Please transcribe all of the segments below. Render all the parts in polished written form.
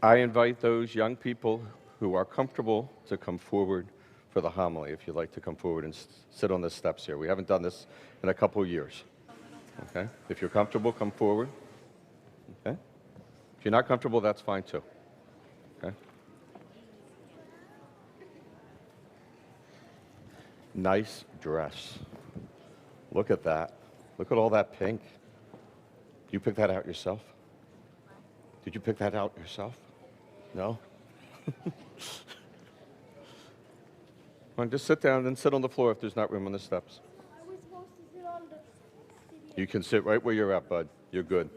I invite those young people who are comfortable to come forward for the homily, if you'd like to come forward and sit on the steps here. We haven't done this in a couple of years. Okay? If you're comfortable, come forward. Okay? If you're not comfortable, that's fine too. Okay? Nice dress. Look at that. Look at all that pink. Did you pick that out yourself? Did you pick that out yourself? No? Come on, just sit down and sit on the floor if there's not room on the steps. Are we supposed to sit on the You can sit right where you're at, bud. You're good.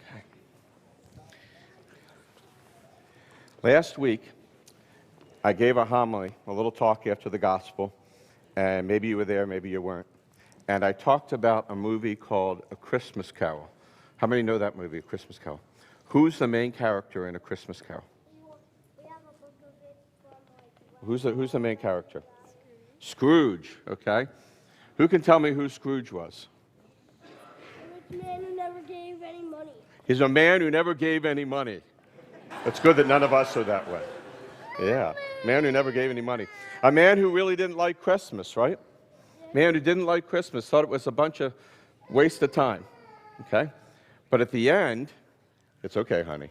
Okay. Last week, I gave a homily, a little talk after the gospel, and maybe you were there, maybe you weren't. And I talked about a movie called A Christmas Carol. How many know that movie, A Christmas Carol? Who's the main character in A Christmas Carol? we have a book of it from Who's the main character? Scrooge, okay. Who can tell me who Scrooge was? a rich man who never gave any money. He's a man who never gave any money. It's good that none of us are that way. Yeah, man who never gave any money. A man who really didn't like Christmas, right? Man who didn't like Christmas, thought it was a bunch of waste of time, okay? But at the end, it's okay, honey.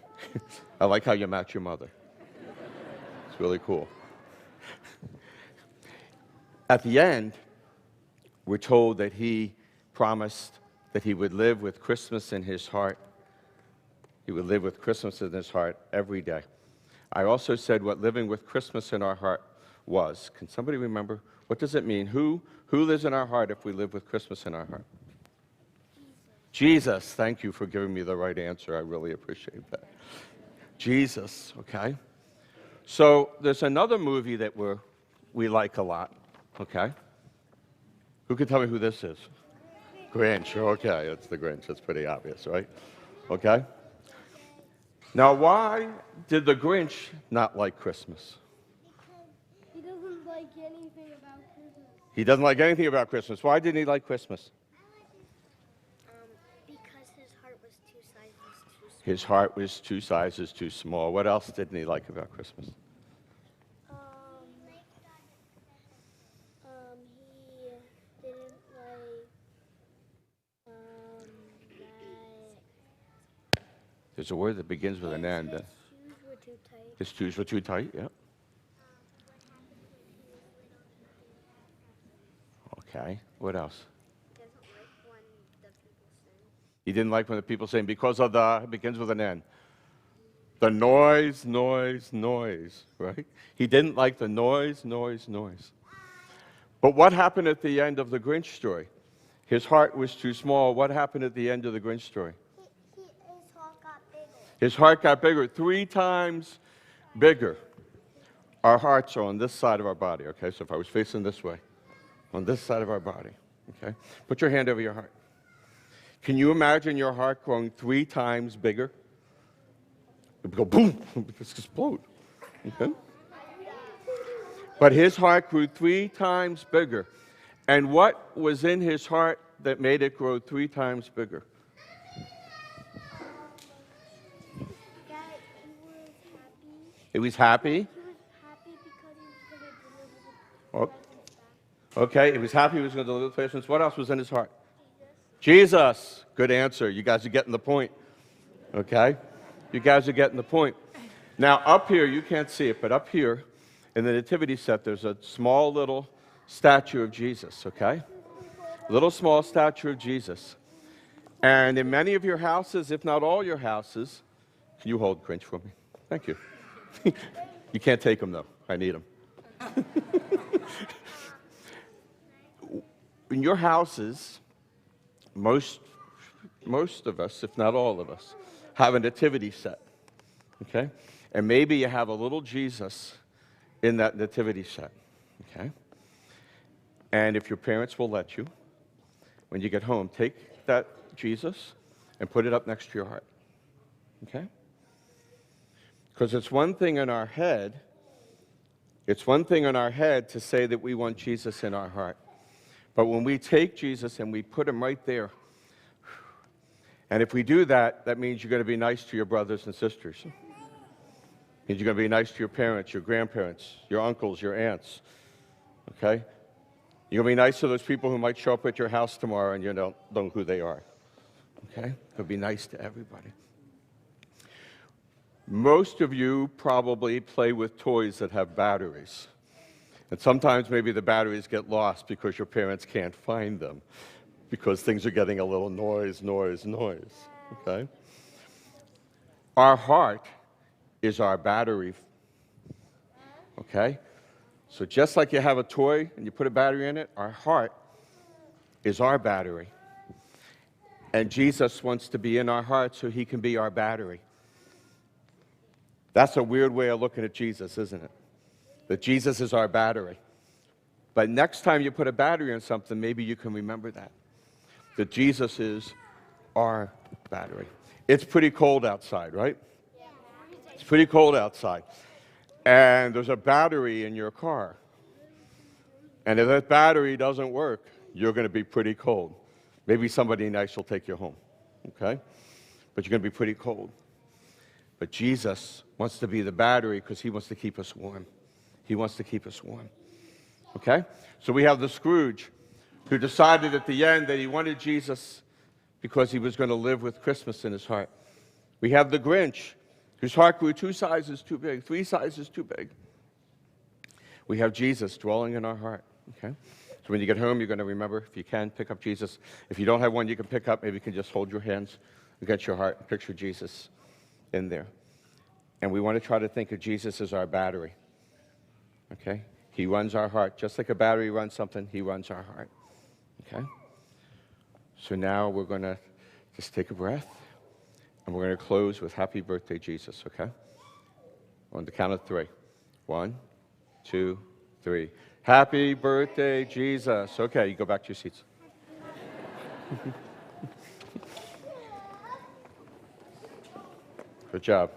I like how you match your mother. It's really cool. At the end, we're told that he promised that he would live with Christmas in his heart. He would live with Christmas in his heart every day. I also said what living with Christmas in our heart was. Can somebody remember? What does it mean? Who lives in our heart if we live with Christmas in our heart? Jesus. Thank you for giving me the right answer. I really appreciate that. Jesus, okay? So there's another movie that we like a lot, okay? Who can tell me who this is? Grinch, okay, it's the Grinch. That's pretty obvious, right? Okay? Now, why did the Grinch not like Christmas? He doesn't like anything about Christmas. He doesn't like anything about Christmas. Why didn't he like Christmas? Because his heart was two sizes too small. His heart was two sizes too small. What else didn't he like about Christmas? He didn't like, There's a word that begins with an N. his shoes were too tight. His shoes were too tight, yeah. Okay, what else? He didn't like when the people sing because of it begins with an N. The noise, right? He didn't like the noise. But what happened at the end of the Grinch story? His heart was too small. What happened at the end of the Grinch story? His heart got bigger. His heart got bigger, 3 times bigger. Our hearts are on this side of our body, okay? So if I was facing this way, on this side of our body, okay? Put your hand over your heart. Can you imagine your heart growing 3 times bigger? It would go boom, it would just explode, okay? But his heart grew 3 times bigger. And what was in his heart that made it grow 3 times bigger? That he was happy. It was happy. He was happy because he was going to deliver the Oh, presents back. okay, he was happy he was going to deliver the patients. What else was in his heart? Jesus. Good answer. You guys are getting the point. Okay? You guys are getting the point. Now, up here, you can't see it, but up here in the nativity set, there's a small little statue of Jesus, okay? Little small statue of Jesus. And in many of your houses, if not all your houses, can you hold Grinch for me? Thank you. You can't take them, though. I need them. In your houses, most of us, if not all of us, have a nativity set, okay? And maybe you have a little Jesus in that nativity set, okay? And if your parents will let you, when you get home, take that Jesus and put it up next to your heart, okay? Because it's one thing in our head, to say that we want Jesus in our heart. But when we take Jesus and we put him right there, And if we do that, that means you're going to be nice to your brothers and sisters. It means you're going to be nice to your parents, your grandparents, your uncles, your aunts. Okay? You're going to be nice to those people who might show up at your house tomorrow and you don't know who they are. Okay? You're going to be nice to everybody. Most of you probably play with toys that have batteries. And sometimes maybe the batteries get lost because your parents can't find them, because things are getting a little noise. Okay? Our heart is our battery. Okay? So just like you have a toy and you put a battery in it, our heart is our battery. And Jesus wants to be in our heart so he can be our battery. That's a weird way of looking at Jesus, isn't it? That Jesus is our battery. But next time you put a battery in something, maybe you can remember that. That Jesus is our battery. It's pretty cold outside, right? It's pretty cold outside. And there's a battery in your car. And if that battery doesn't work, you're going to be pretty cold. Maybe somebody nice will take you home, okay? But you're going to be pretty cold. But Jesus wants to be the battery because he wants to keep us warm. He wants to keep us warm, okay? So we have the Scrooge who decided at the end that he wanted Jesus because he was going to live with Christmas in his heart. We have the Grinch whose heart grew 2 sizes too big, 3 sizes too big. We have Jesus dwelling in our heart, okay? So when you get home, you're going to remember, if you can, pick up Jesus. If you don't have one you can pick up, maybe you can just hold your hands against your heart and picture Jesus in there. And we want to try to think of Jesus as our battery, okay? He runs our heart. Just like a battery runs something, he runs our heart, okay? So now we're going to just take a breath, and we're going to close with Happy Birthday, Jesus, okay? On the count of 3. 1, 2, 3. Happy birthday, Jesus. Okay, you go back to your seats. Good job.